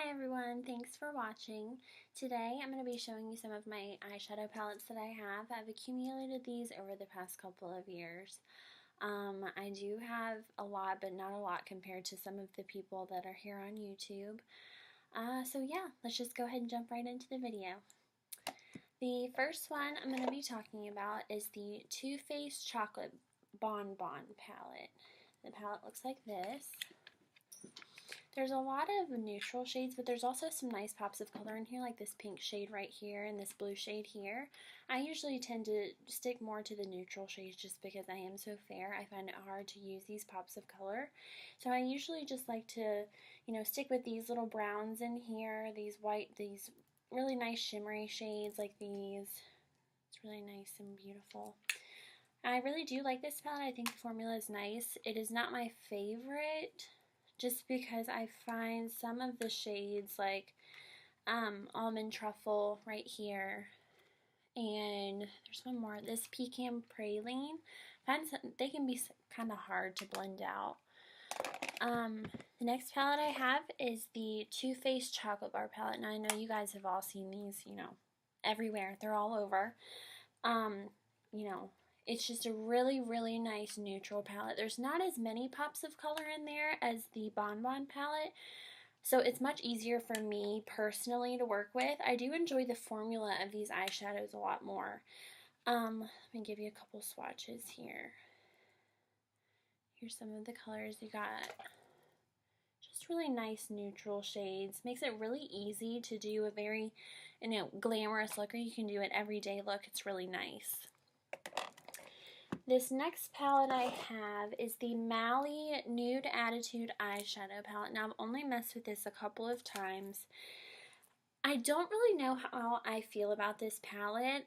Hi everyone, thanks for watching. Today I'm going to be showing you some of my eyeshadow palettes that I have. I've accumulated these over the past couple of years. I do have a lot, but not a lot compared to some of the people that are here on YouTube. So yeah, let's just go ahead and jump right into the video. The first one I'm going to be talking about is the Too Faced Chocolate Bonbon palette. The palette looks like this. There's a lot of neutral shades, but there's also some nice pops of color in here, like this pink shade right here and this blue shade here. I usually tend to stick more to the neutral shades just because I am so fair. I find it hard to use these pops of color. So I usually just like to, stick with these little browns in here, these really nice shimmery shades like these. It's really nice and beautiful. I really do like this palette. I think the formula is nice. It is not my favorite, just because I find some of the shades like Almond Truffle right here, and there's one more, this Pecan Praline. They can be kind of hard to blend out. The next palette I have is the Too Faced Chocolate Bar palette, and I know you guys have all seen these, everywhere. They're all over. It's just a really, really nice neutral palette. There's not as many pops of color in there as the Bonbon palette, so it's much easier for me personally to work with. I do enjoy the formula of these eyeshadows a lot more. Let me give you a couple swatches here. Here's some of the colors. You got just really nice neutral shades. Makes it really easy to do a very, glamorous look, or you can do an everyday look. It's really nice. This next palette I have is the Mally Nude Attitude Eyeshadow Palette. Now, I've only messed with this a couple of times. I don't really know how I feel about this palette.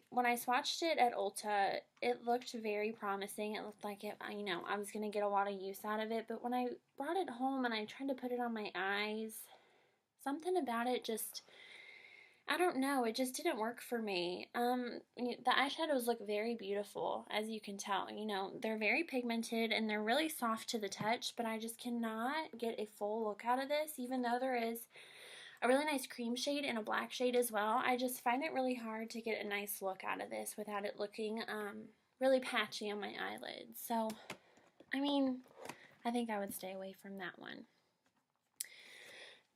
When I swatched it at Ulta, it looked very promising. It looked like I was going to get a lot of use out of it. But when I brought it home and I tried to put it on my eyes, something about it just, I don't know, it just didn't work for me. The eyeshadows look very beautiful, as you can tell. They're very pigmented and they're really soft to the touch, but I just cannot get a full look out of this, even though there is a really nice cream shade and a black shade as well. I just find it really hard to get a nice look out of this without it looking really patchy on my eyelids. So, I think I would stay away from that one.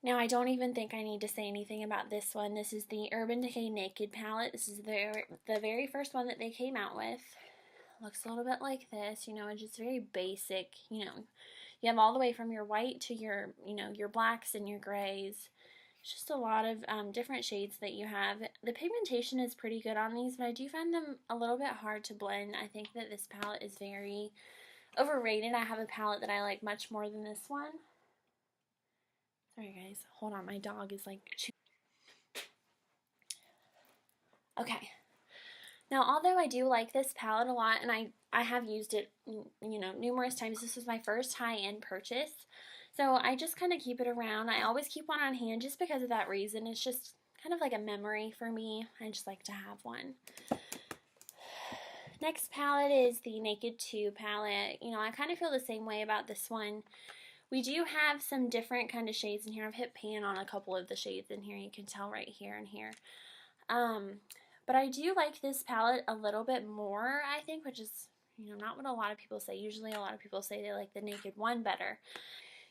Now, I don't even think I need to say anything about this one. This is the Urban Decay Naked palette. This is the very first one that they came out with. Looks a little bit like this, it's just very basic, You have all the way from your white to your blacks and your grays. It's just a lot of different shades that you have. The pigmentation is pretty good on these, but I do find them a little bit hard to blend. I think that this palette is very overrated. I have a palette that I like much more than this one. Sorry guys, hold on, my dog is like chewing. Okay. Now, although I do like this palette a lot, and I have used it, numerous times, this was my first high-end purchase, so I just kind of keep it around. I always keep one on hand just because of that reason. It's just kind of like a memory for me. I just like to have one. Next palette is the Naked 2 palette. I kind of feel the same way about this one. We do have some different kind of shades in here. I've hit pan on a couple of the shades in here. You can tell right here and here. But I do like this palette a little bit more, I think, which is, not what a lot of people say. Usually a lot of people say they like the Naked 1 better.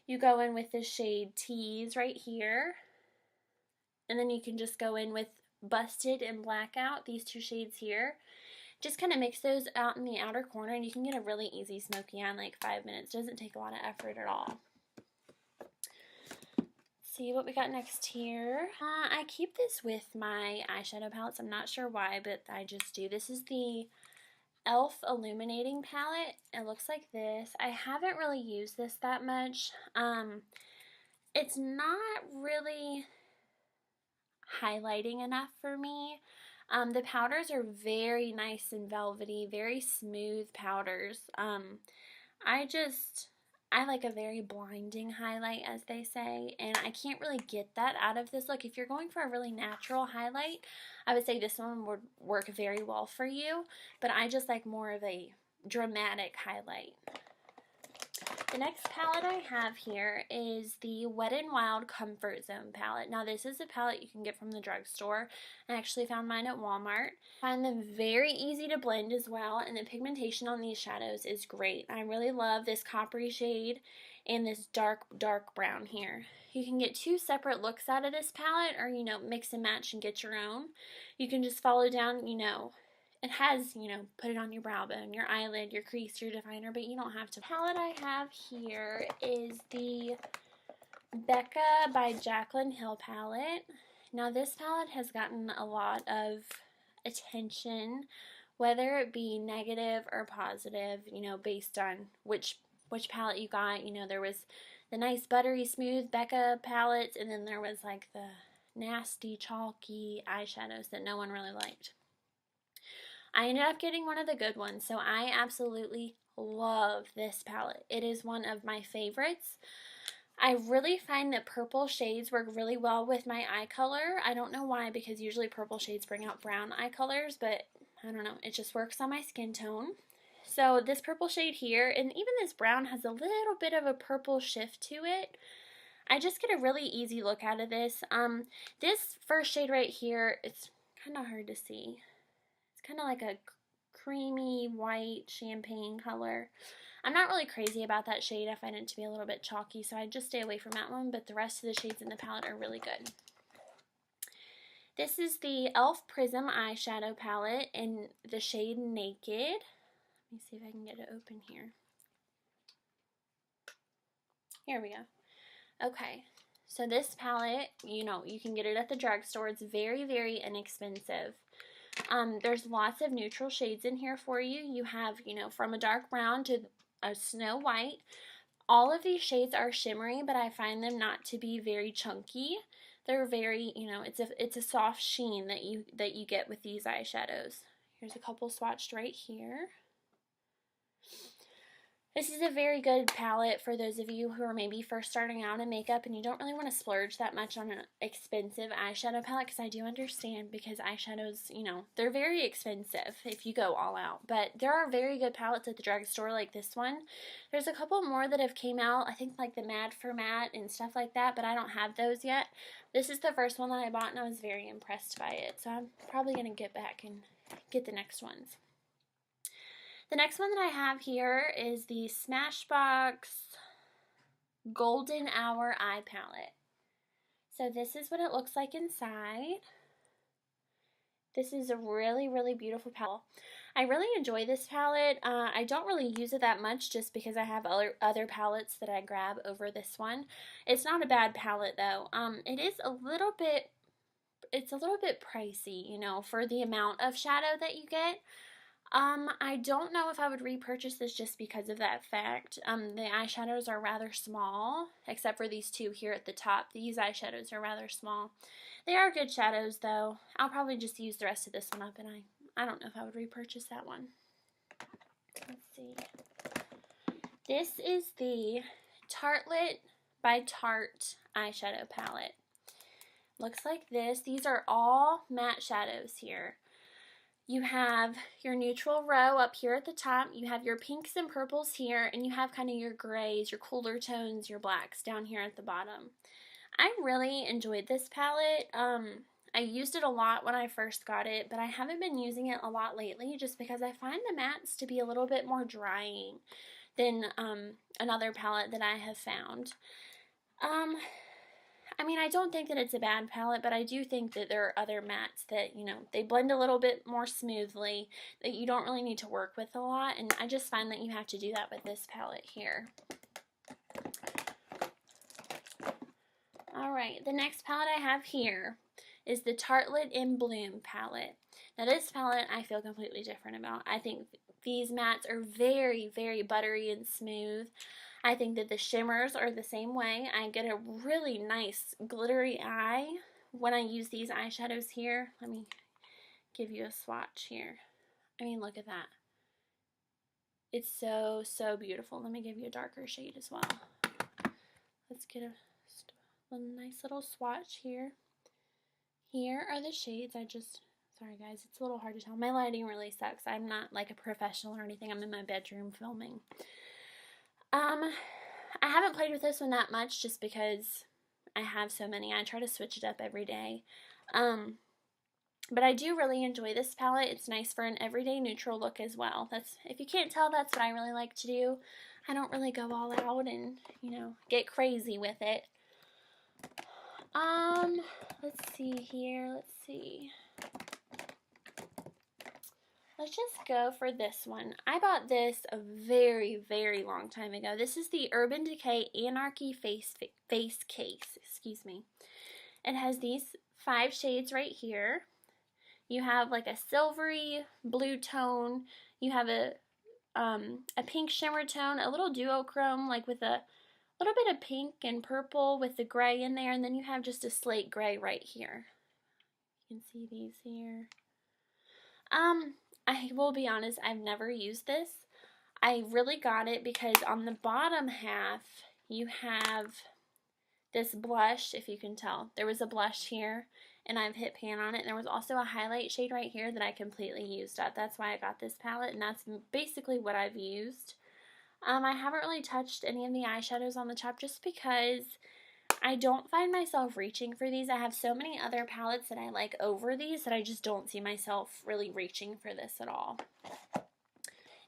You go in with the shade Tease right here. And then you can just go in with Busted and Blackout, these two shades here. Just kind of mix those out in the outer corner, and you can get a really easy smoky eye in like 5 minutes. Doesn't take a lot of effort at all. See what we got next here. I keep this with my eyeshadow palettes. I'm not sure why, but I just do. This is the e.l.f. Illuminating palette. It looks like this. I haven't really used this that much. It's not really highlighting enough for me. The powders are very nice and velvety, very smooth powders. I like a very blinding highlight, as they say, and I can't really get that out of this look. If you're going for a really natural highlight, I would say this one would work very well for you, but I just like more of a dramatic highlight. The next palette I have here is the Wet n Wild Comfort Zone palette. Now this is a palette you can get from the drugstore. I actually found mine at Walmart. I find them very easy to blend as well, and the pigmentation on these shadows is great. I really love this coppery shade and this dark brown here. You can get two separate looks out of this palette, or mix and match and get your own. You can just follow down, it has, put it on your brow bone, your eyelid, your crease, your definer, but you don't have to. The palette I have here is the Becca by Jaclyn Hill palette. Now this palette has gotten a lot of attention, whether it be negative or positive, based on which palette you got. There was the nice buttery smooth Becca palettes, and then there was like the nasty chalky eyeshadows that no one really liked. I ended up getting one of the good ones, so I absolutely love this palette. It is one of my favorites. I really find that purple shades work really well with my eye color. I don't know why, because usually purple shades bring out brown eye colors, but I don't know, it just works on my skin tone. So this purple shade here, and even this brown, has a little bit of a purple shift to it. I just get a really easy look out of this. This first shade right here, it's kind of hard to see. Kind of like a creamy white champagne color. I'm not really crazy about that shade. I find it to be a little bit chalky, so I just stay away from that one, but the rest of the shades in the palette are really good. This is the e.l.f. Prism eyeshadow palette in the shade Naked. Let me see if I can get it open here. Here we go. Okay, so this palette, you can get it at the drugstore. It's very, very inexpensive. There's lots of neutral shades in here for you. You have, from a dark brown to a snow white. All of these shades are shimmery, but I find them not to be very chunky. They're very, it's a soft sheen that you get with these eyeshadows. Here's a couple swatched right here. This is a very good palette for those of you who are maybe first starting out in makeup and you don't really want to splurge that much on an expensive eyeshadow palette, because I do understand, because eyeshadows, they're very expensive if you go all out. But there are very good palettes at the drugstore like this one. There's a couple more that have came out, I think like the Mad for Matte and stuff like that, but I don't have those yet. This is the first one that I bought and I was very impressed by it. So I'm probably going to get back and get the next ones. The next one that I have here is the Smashbox Golden Hour Eye Palette. So this is what it looks like inside. This is a really, really beautiful palette. I really enjoy this palette. I don't really use it that much just because I have other palettes that I grab over this one. It's not a bad palette though. It is a little bit, it's a little bit pricey, for the amount of shadow that you get. I don't know if I would repurchase this just because of that fact. The eyeshadows are rather small, except for these two here at the top. These eyeshadows are rather small. They are good shadows though. I'll probably just use the rest of this one up, and I don't know if I would repurchase that one. Let's see. This is the Tartelette by Tarte eyeshadow palette. Looks like this. These are all matte shadows here. You have your neutral row up here at the top, you have your pinks and purples here, and you have kind of your grays, your cooler tones, your blacks down here at the bottom. I really enjoyed this palette. I used it a lot when I first got it, but I haven't been using it a lot lately just because I find the mattes to be a little bit more drying than another palette that I have found. I mean, I don't think that it's a bad palette, but I do think that there are other mattes that, they blend a little bit more smoothly, that you don't really need to work with a lot, and I just find that you have to do that with this palette here. Alright, the next palette I have here is the Tartelette in Bloom palette. Now this palette I feel completely different about. I think these mattes are very, very buttery and smooth. I think that the shimmers are the same way. I get a really nice glittery eye when I use these eyeshadows here. Let me give you a swatch here. I mean, look at that. It's so, so beautiful. Let me give you a darker shade as well. Let's get a nice little swatch here. Here are the shades. Sorry guys, it's a little hard to tell. My lighting really sucks. I'm not like a professional or anything. I'm in my bedroom filming. I haven't played with this one that much just because I have so many. I try to switch it up every day. But I do really enjoy this palette. It's nice for an everyday neutral look as well. That's, if you can't tell, that's what I really like to do. I don't really go all out and, you know, get crazy with it. Let's see here. Let's see. Let's just go for this one. I bought this a very, very long time ago. This is the Urban Decay Anarchy Face Case. Excuse me. It has these 5 shades right here. You have like a silvery blue tone. You have a pink shimmer tone, a little duochrome, like with a little bit of pink and purple with the gray in there, and then you have just a slate gray right here. You can see these here. I will be honest, I've never used this. I really got it because on the bottom half, you have this blush, if you can tell. There was a blush here, and I've hit pan on it. And there was also a highlight shade right here that I completely used up. That's why I got this palette, and that's basically what I've used. I haven't really touched any of the eyeshadows on the top just because I don't find myself reaching for these. I have so many other palettes that I like over these that I just don't see myself really reaching for this at all.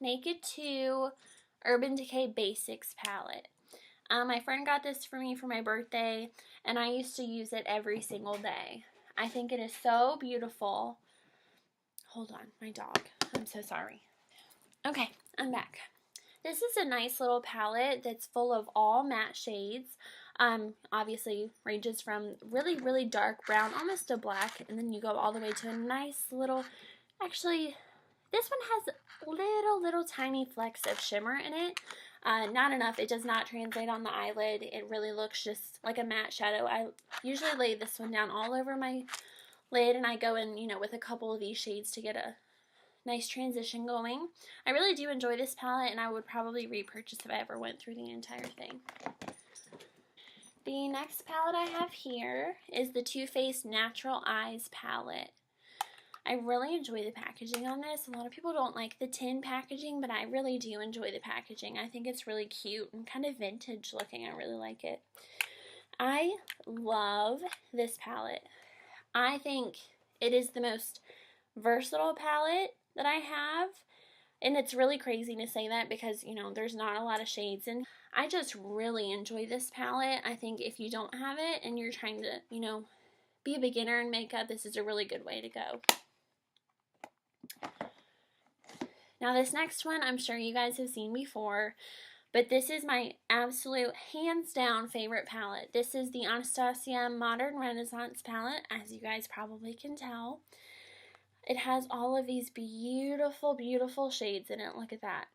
Naked 2 Urban Decay Basics palette. My friend got this for me for my birthday, and I used to use it every single day. I think it is so beautiful. Hold on, my dog. I'm so sorry. Okay, I'm back. This is a nice little palette that's full of all matte shades. Obviously ranges from really, really dark brown, almost to black, and then you go all the way to a nice little, actually, this one has little tiny flecks of shimmer in it. Not enough. It does not translate on the eyelid. It really looks just like a matte shadow. I usually lay this one down all over my lid, and I go in, you know, with a couple of these shades to get a nice transition going. I really do enjoy this palette, and I would probably repurchase if I ever went through the entire thing. The next palette I have here is the Too Faced Natural Eyes palette. I really enjoy the packaging on this. A lot of people don't like the tin packaging, but I really do enjoy the packaging. I think it's really cute and kind of vintage looking. I really like it. I love this palette. I think it is the most versatile palette that I have. And it's really crazy to say that because, you know, there's not a lot of shades in. I just really enjoy this palette. I think if you don't have it and you're trying to, you know, be a beginner in makeup, this is a really good way to go. Now this next one, I'm sure you guys have seen before, but this is my absolute hands down favorite palette. This is the Anastasia Modern Renaissance palette, as you guys probably can tell. It has all of these beautiful, beautiful shades in it. Look at that.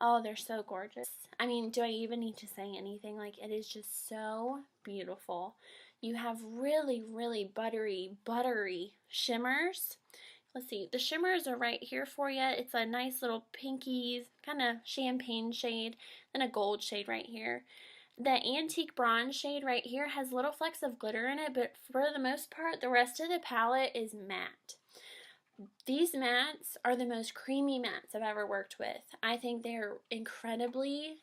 Oh, they're so gorgeous. I mean, do I even need to say anything? Like, it is just so beautiful. You have really, really buttery shimmers. Let's see, the shimmers are right here for you. It's a nice little pinky, kind of champagne shade, and a gold shade right here. The antique bronze shade right here has little flecks of glitter in it, but for the most part, the rest of the palette is matte. These mattes are the most creamy mattes I've ever worked with. I think they're incredibly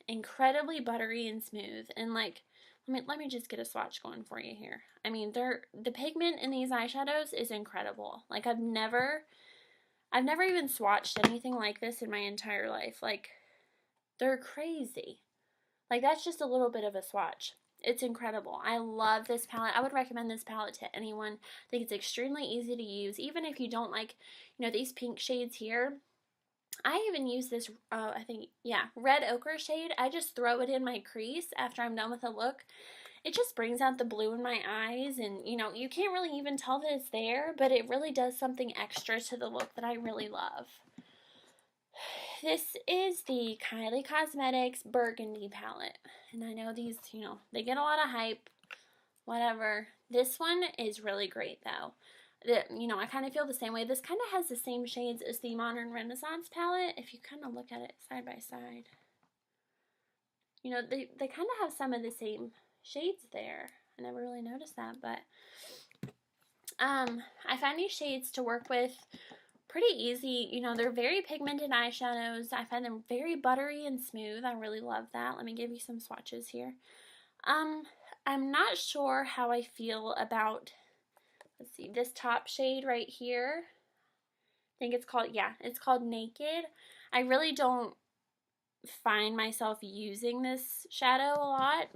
buttery and smooth. And like, let me just get a swatch going for you here. I mean, the pigment in these eyeshadows is incredible. Like, I've never even swatched anything like this in my entire life. Like, they're crazy. Like, that's just a little bit of a swatch. It's incredible. I love this palette. I would recommend this palette to anyone. I think it's extremely easy to use. Even if you don't like, you know, these pink shades here. I even use this, red ochre shade. I just throw it in my crease after I'm done with a look. It just brings out the blue in my eyes, and, you know, you can't really even tell that it's there, but it really does something extra to the look that I really love. This is the Kylie Cosmetics Burgundy palette. And I know these, you know, they get a lot of hype, whatever. This one is really great, though. You know, I kind of feel the same way. This kind of has the same shades as the Modern Renaissance palette, if you kind of look at it side by side. You know, they kind of have some of the same shades there. I never really noticed that, but I find these shades to work with pretty easy. You know, they're very pigmented eyeshadows. I find them very buttery and smooth. I really love that. Let me give you some swatches here. I'm not sure how I feel about, let's see, this top shade right here. I think it's called, yeah, it's called Naked. I really don't find myself using this shadow a lot,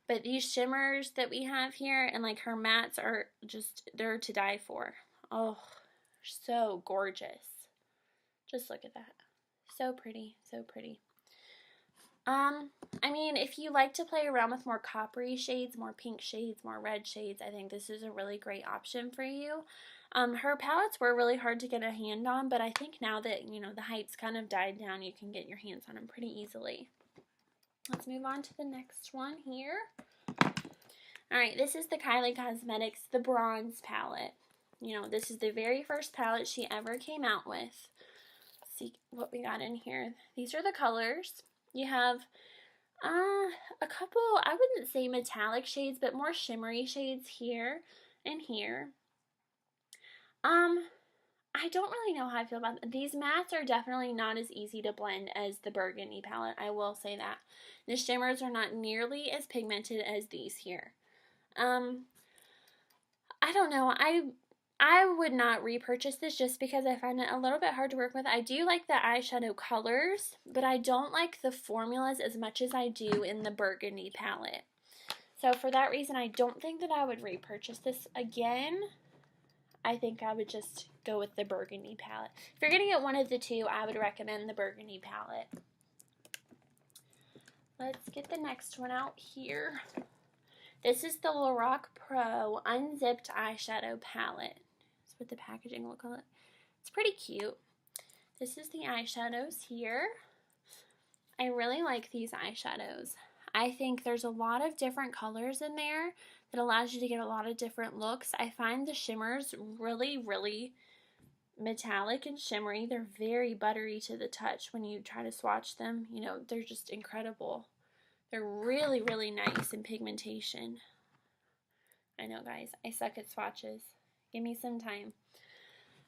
but these shimmers that we have here and like her mattes are just, they're to die for. Oh, so gorgeous. Just look at that. So pretty, so pretty. I mean, if you like to play around with more coppery shades, more pink shades, more red shades, I think this is a really great option for you. Her palettes were really hard to get a hand on, but I think now that, you know, the hype's kind of died down, you can get your hands on them pretty easily. Let's move on to the next one here. Alright, this is the Kylie Cosmetics, the Bronze palette. You know, this is the very first palette she ever came out with. Let's see what we got in here. These are the colors. You have a couple, I wouldn't say metallic shades, but more shimmery shades here and here. I don't really know how I feel about them. These mattes are definitely not as easy to blend as the Burgundy palette, I will say that. The shimmers are not nearly as pigmented as these here. I don't know, I would not repurchase this just because I find it a little bit hard to work with. I do like the eyeshadow colors, but I don't like the formulas as much as I do in the Burgundy palette. So for that reason, I don't think that I would repurchase this again. I think I would just go with the Burgundy palette. If you're going to get one of the two, I would recommend the Burgundy palette. Let's get the next one out here. This is the Lorac Pro Unzipped Eyeshadow Palette. That's what the packaging looks like. It's pretty cute. This is the eyeshadows here. I really like these eyeshadows. I think there's a lot of different colors in there that allows you to get a lot of different looks. I find the shimmers really, really metallic and shimmery. They're very buttery to the touch when you try to swatch them. You know, they're just incredible. They're really, really nice in pigmentation. I know, guys, I suck at swatches. Give me some time.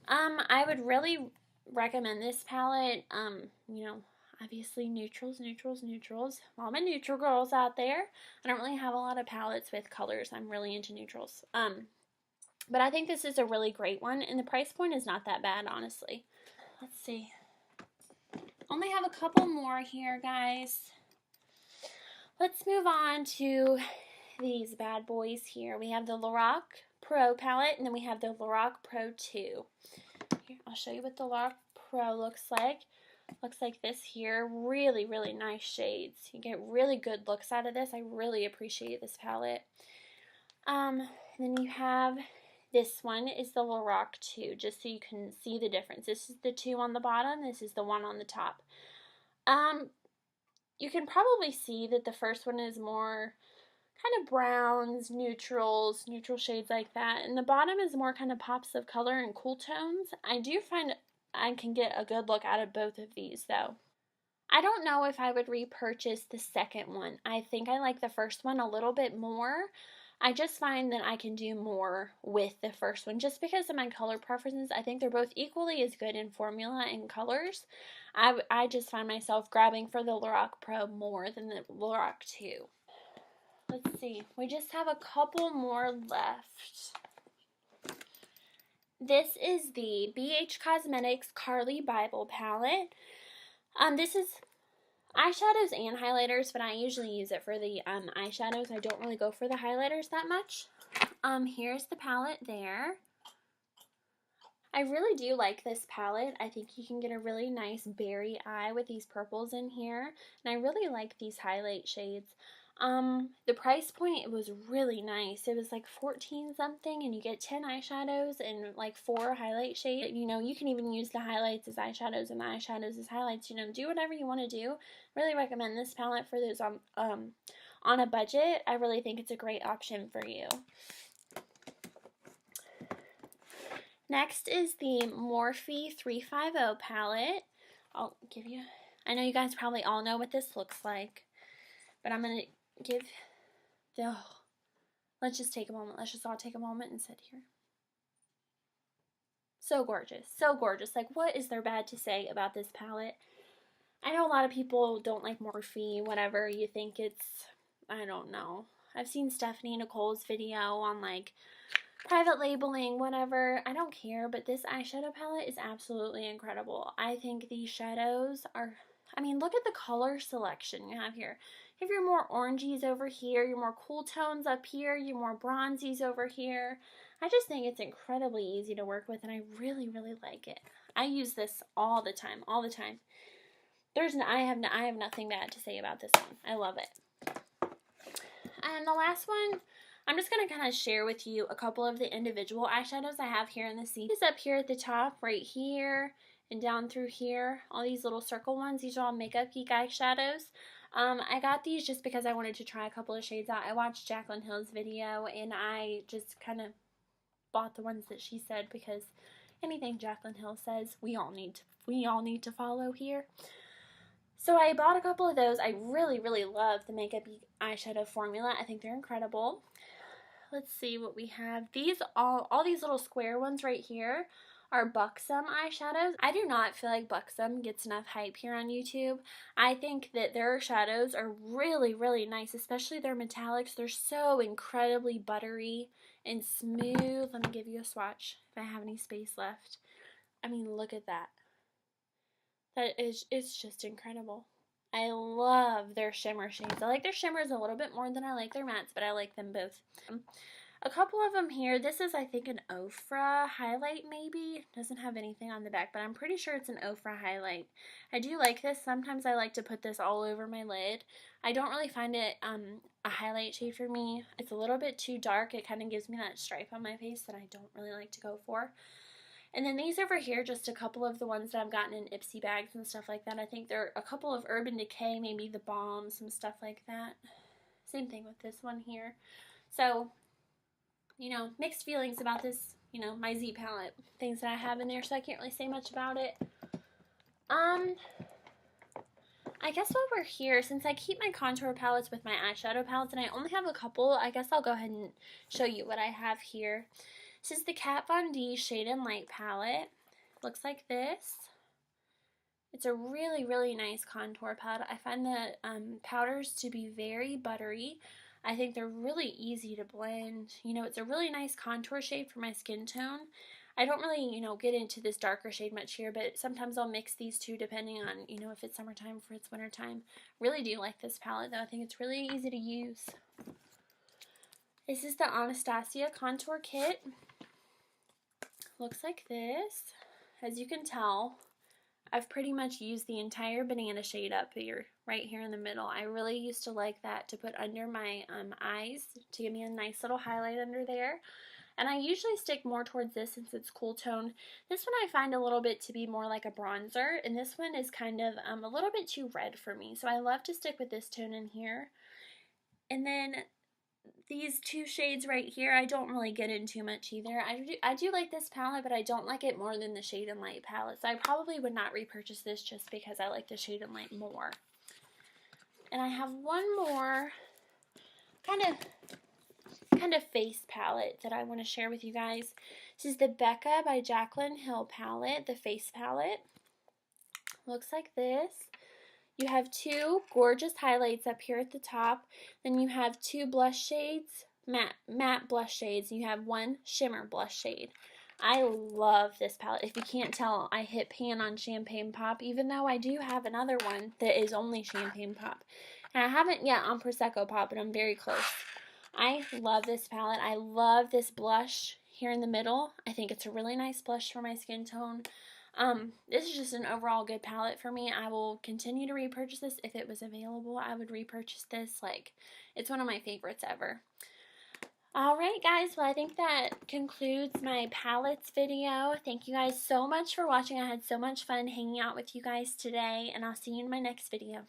I would really recommend this palette. You know, obviously neutrals, neutrals, neutrals. All my neutral girls out there. I don't really have a lot of palettes with colors. I'm really into neutrals. But I think this is a really great one, and the price point is not that bad, honestly. Let's see. Only have a couple more here, guys. Let's move on to these bad boys here. We have the Lorac Pro palette, and then we have the Lorac Pro 2. Here, I'll show you what the Lorac Pro looks like. Looks like this here. Really, really nice shades. You get really good looks out of this. I really appreciate this palette. Then you have this one is the Lorac 2, just so you can see the difference. This is the 2 on the bottom. This is the 1 on the top. You can probably see that the first one is more kind of browns, neutrals, neutral shades like that. And the bottom is more kind of pops of color and cool tones. I do find I can get a good look out of both of these, though. I don't know if I would repurchase the second one. I think I like the first one a little bit more. I just find that I can do more with the first one just because of my color preferences. I think they're both equally as good in formula and colors. I just find myself grabbing for the Lorac Pro more than the Lorac 2. Let's see. We just have a couple more left. This is the BH Cosmetics Carli Bybel palette. This is eyeshadows and highlighters, but I usually use it for the eyeshadows. I don't really go for the highlighters that much. Here's the palette there. I really do like this palette. I think you can get a really nice berry eye with these purples in here, and I really like these highlight shades. The price point was really nice. It was like 14 something, and you get 10 eyeshadows and like 4 highlight shades. You know, you can even use the highlights as eyeshadows and the eyeshadows as highlights. You know, do whatever you want to do. Really recommend this palette for those on a budget. I really think it's a great option for you. Next is the Morphe 350 palette. I'll give you, I know you guys probably all know what this looks like, but I'm going to give the, let's just take a moment. Let's just all take a moment and sit here. So gorgeous. So gorgeous. Like, what is there bad to say about this palette? I know a lot of people don't like Morphe, whatever. You think it's, I don't know. I've seen Stephanie Nicole's video on, like, private labeling, whatever. I don't care, but this eyeshadow palette is absolutely incredible. I think these shadows are, I mean, look at the color selection you have here. You have your more orangies over here, your more cool tones up here, your more bronzies over here. I just think it's incredibly easy to work with, and I really, really like it. I use this all the time, all the time. I have nothing bad to say about this one. I love it. And the last one, I'm just going to kind of share with you a couple of the individual eyeshadows I have here in the C. This up here at the top, right here, and down through here, all these little circle ones. These are all Makeup Geek eyeshadows. I got these just because I wanted to try a couple of shades out. I watched Jaclyn Hill's video, and I just kind of bought the ones that she said, because anything Jaclyn Hill says, we all need to follow here. So I bought a couple of those. I really, really love the Makeup Geek eyeshadow formula. I think they're incredible. Let's see what we have. These all these little square ones right here are Buxom eyeshadows. I do not feel like Buxom gets enough hype here on YouTube. I think that their shadows are really, really nice, especially their metallics. They're so incredibly buttery and smooth. Let me give you a swatch if I have any space left. I mean, look at that. It's just incredible. I love their shimmer shades. I like their shimmers a little bit more than I like their mattes, but I like them both. A couple of them here. This is, I think, an Ofra highlight maybe. Doesn't have anything on the back, but I'm pretty sure it's an Ofra highlight. I do like this. Sometimes I like to put this all over my lid. I don't really find it a highlight shade for me. It's a little bit too dark. It kind of gives me that stripe on my face that I don't really like to go for. And then these over here, just a couple of the ones that I've gotten in Ipsy bags and stuff like that. I think there are a couple of Urban Decay, maybe the Balm, some stuff like that. Same thing with this one here. So, you know, mixed feelings about this, you know, my Z palette. Things that I have in there, so I can't really say much about it. I guess while we're here, since I keep my contour palettes with my eyeshadow palettes, and I only have a couple, I guess I'll go ahead and show you what I have here. This is the Kat Von D Shade and Light palette. Looks like this. It's a really, really nice contour palette. I find the powders to be very buttery. I think they're really easy to blend. You know, it's a really nice contour shade for my skin tone. I don't really, you know, get into this darker shade much here, but sometimes I'll mix these two depending on, you know, if it's summertime or it's wintertime. Really do like this palette, though. I think it's really easy to use. This is the Anastasia Contour Kit. Looks like this. As you can tell, I've pretty much used the entire banana shade up here, right here in the middle. I really used to like that to put under my eyes to give me a nice little highlight under there. And I usually stick more towards this since it's cool tone. This one I find a little bit to be more like a bronzer, and this one is kind of a little bit too red for me. So I love to stick with this tone in here. And then these two shades right here, I don't really get into much either. I do like this palette, but I don't like it more than the Shade and Light palette. So I probably would not repurchase this just because I like the Shade and Light more. And I have one more kind of face palette that I want to share with you guys. This is the Becca by Jaclyn Hill palette, the face palette. Looks like this. You have two gorgeous highlights up here at the top. Then you have two blush shades, matte blush shades. And you have one shimmer blush shade. I love this palette. If you can't tell, I hit pan on Champagne Pop, even though I do have another one that is only Champagne Pop. And I haven't yet on Prosecco Pop, but I'm very close. I love this palette. I love this blush here in the middle. I think it's a really nice blush for my skin tone. This is just an overall good palette for me. I will continue to repurchase this. If it was available, I would repurchase this. Like, it's one of my favorites ever. Alright guys, well I think that concludes my palettes video. Thank you guys so much for watching. I had so much fun hanging out with you guys today, and I'll see you in my next video.